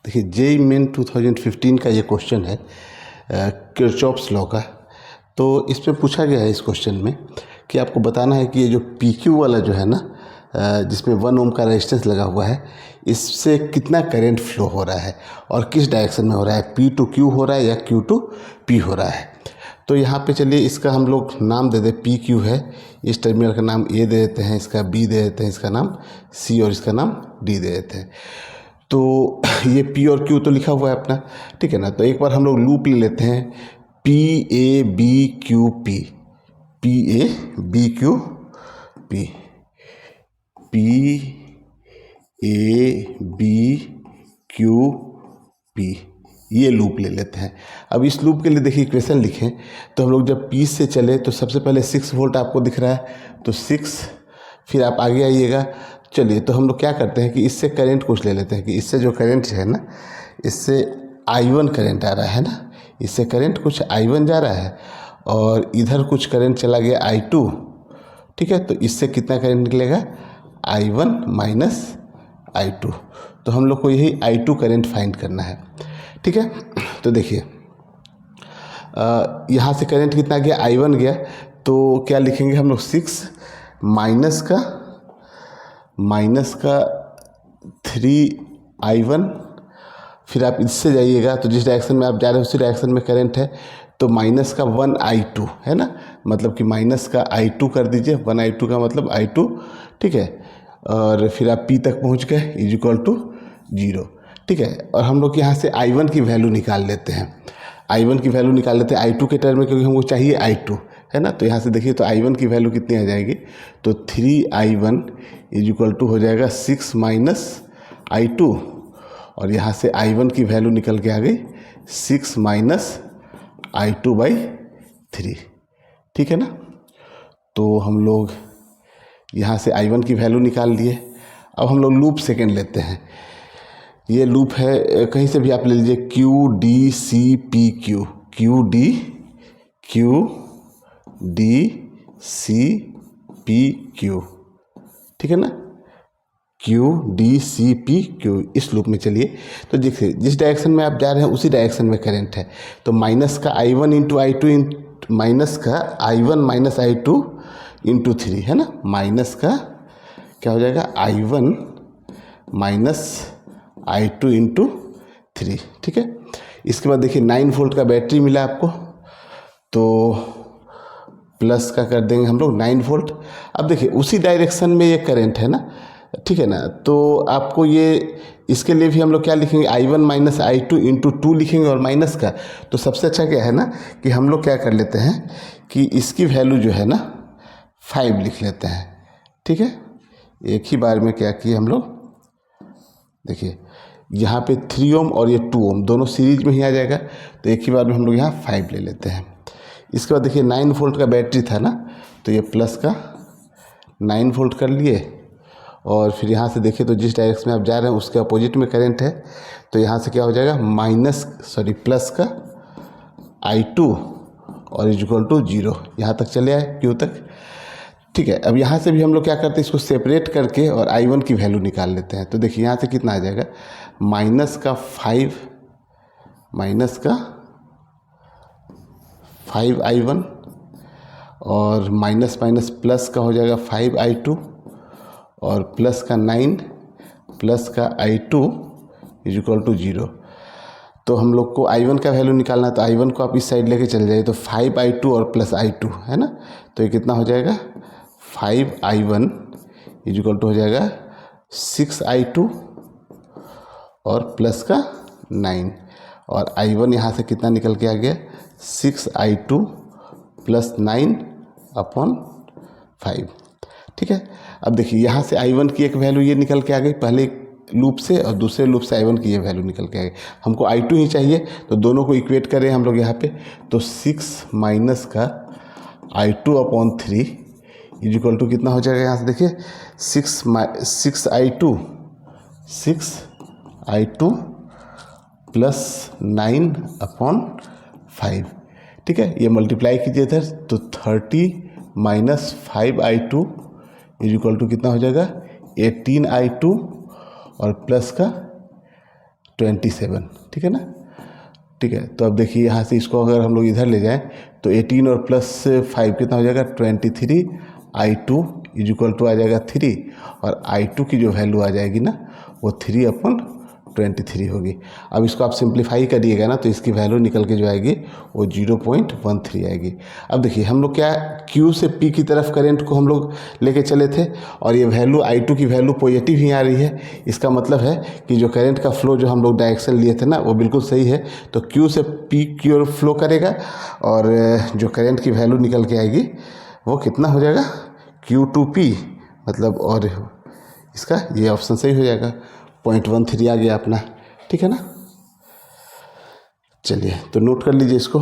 देखिए JEE main 2015 का ये क्वेश्चन है किरचॉफ्स लॉ का। तो इस पे पूछा गया है इस क्वेश्चन में कि आपको बताना है कि ये जो पी क्यू वाला जो है ना जिसमें 1 ओम का रेजिस्टेंस लगा हुआ है, इससे कितना करंट फ्लो हो रहा है और किस डायरेक्शन में हो रहा है, पी टू क्यू हो रहा है या क्यू टू पी हो रहा है। तो यहाँ पे चलिए इसका हम लोग नाम दे दें, पी क्यू है, इस टर्मिनल का नाम ए दे देते हैं, इसका बी दे देते हैं, इसका नाम सी और इसका नाम डी दे देते हैं। तो ये पी और क्यू तो लिखा हुआ है अपना, ठीक है ना। तो एक बार हम लोग लूप ले लेते हैं, P A B Q P, P A B Q P, P A B Q P, ये लूप ले लेते हैं। अब इस लूप के लिए देखिए इक्वेशन लिखें तो हम लोग जब पी से चले तो सबसे पहले 6 वोल्ट आपको दिख रहा है, तो 6, फिर आप आगे आइएगा। चलिए तो हम लोग क्या करते हैं कि इससे करंट कुछ ले लेते हैं कि इससे जो करंट है ना, इससे I1 करंट आ रहा है ना, इससे करंट कुछ I1 जा रहा है और इधर कुछ करंट चला गया I2, ठीक है। तो इससे कितना करंट निकलेगा, I1 माइनस I2। तो हम लोग को यही I2 करंट फाइंड करना है, ठीक है। तो देखिए यहाँ से करंट कितना गया, I1 गया, तो क्या लिखेंगे हम लोग, 6 माइनस का 3I1, फिर आप इससे जाइएगा तो जिस डायरेक्शन में आप जा रहे हैं उसी डायरेक्शन में करंट है, तो माइनस का 1I2 है ना, मतलब कि माइनस का I2 कर दीजिए, 1I2 का मतलब I2, ठीक है। और फिर आप P तक पहुंच गए इज इक्वल टू 0, ठीक है। और हम लोग यहाँ से I1 की वैल्यू निकाल लेते हैं, I1 की वैल्यू निकाल लेते हैं I2 के टर्म में, क्योंकि हमको चाहिए I2 है ना। तो यहाँ से देखिए तो I1 की वैल्यू कितनी आ जाएगी, तो 3I1 इज इक्वल टू हो जाएगा 6 माइनस I2, और यहाँ से I1 की वैल्यू निकल के आ गई 6 माइनस I2/3, ठीक है ना। तो हम लोग यहाँ से I1 की वैल्यू निकाल लिए। अब हम लोग लूप सेकेंड लेते हैं, ये लूप है कहीं से भी आप ले लीजिए, Q D C P Q, Q D C P Q, ठीक है ना, Q D C P Q, इस लूप में चलिए। तो देखिए जिस डायरेक्शन में आप जा रहे हैं उसी डायरेक्शन में करंट है, तो माइनस का I1 इंटू I2 माइनस का I1 माइनस I2 इंटू 3 है ना, माइनस का क्या हो जाएगा, I1 माइनस I2 इंटू 3, ठीक है। इसके बाद देखिए 9 वोल्ट का बैटरी मिला आपको, तो प्लस का कर देंगे हम लोग 9 वोल्ट। अब देखिए उसी डायरेक्शन में ये करंट है ना, ठीक है ना। तो आपको ये इसके लिए भी हम लोग क्या लिखेंगे, I1 माइनस I2 इंटू 2 लिखेंगे और माइनस का। तो सबसे अच्छा क्या है ना कि हम लोग क्या कर लेते हैं कि इसकी वैल्यू जो है ना 5 लिख लेते हैं, ठीक है। एक ही बार में क्या किए हम लोग, देखिए यहाँ पे 3 ओम और ये 2 ओम दोनों सीरीज में ही आ जाएगा, तो एक ही बार में हम लोग यहाँ 5 ले लेते हैं। इसके बाद देखिए 9 वोल्ट का बैटरी था ना, तो ये प्लस का 9 वोल्ट कर लिए, और फिर यहाँ से देखिए तो जिस डायरेक्शन में आप जा रहे हैं उसके अपोजिट में करंट है, तो यहाँ से क्या हो जाएगा, प्लस का I2 और इज इक्वल टू 0, यहाँ तक चले आए क्यू तक, ठीक है। अब यहाँ से भी हम लोग क्या करते हैं, इसको सेपरेट करके और I1 की वैल्यू निकाल लेते हैं। तो देखिए यहाँ से कितना आ जाएगा, माइनस का 5I1 और माइनस माइनस प्लस का हो जाएगा 5I2 और प्लस का 9 प्लस का I2 इज इक्वल टू 0। तो हम लोग को I1 का वैल्यू निकालना है, तो I1 को आप इस साइड लेके चले जाइए, तो 5I2 और प्लस I2 है ना, तो ये कितना हो जाएगा, 5I1 इज इक्वल टू हो जाएगा 6I2 और प्लस का 9, और I1 यहाँ से कितना निकल के आ गया, 6I2 प्लस 9 अपॉन 5, ठीक है। अब देखिए यहाँ से I1 की एक वैल्यू ये निकल के आ गई पहले लूप से, और दूसरे लूप से I1 की ये वैल्यू निकल के आ गई। हमको I2 ही चाहिए, तो दोनों को इक्वेट करें हम लोग यहाँ पे, तो 6 माइनस का I2 upon 3 is equal to कितना हो जाएगा, यहाँ से देखिए 6I2 प्लस 9 अपॉन 5, ठीक है। ये मल्टीप्लाई कीजिए इधर, तो 30 minus 5I2 is equal to कितना हो जाएगा, 18I2 और प्लस का 27, ठीक है ना। ठीक है, तो अब देखिए यहाँ से इसको अगर हम लोग इधर ले जाएं तो 18 और +5 कितना हो जाएगा 23, I2 इज इक्वल टू आ जाएगा 3, और I2 की जो वैल्यू आ जाएगी ना वो 3/23 होगी। अब इसको आप सिंप्लीफाई करिएगा ना तो इसकी वैल्यू निकल के जो आएगी वो 0.13 आएगी। अब देखिए हम लोग क्या Q से P की तरफ करंट को हम लोग लेके चले थे और ये वैल्यू I2 की वैल्यू पॉजिटिव ही आ रही है। इसका मतलब है कि जो करंट का फ्लो जो हम लोग डायरेक्शन लिए थे ना वो बिल्कुल सही है। तो Q से P की ओर फ्लो करेगा और जो करंट की वैल्यू निकल के आएगी वो कितना हो जाएगा Q to P, मतलब, और इसका ये ऑप्शन सही हो जाएगा, 0.13 आ गया अपना, ठीक है ना। चलिए तो नोट कर लीजिए इसको।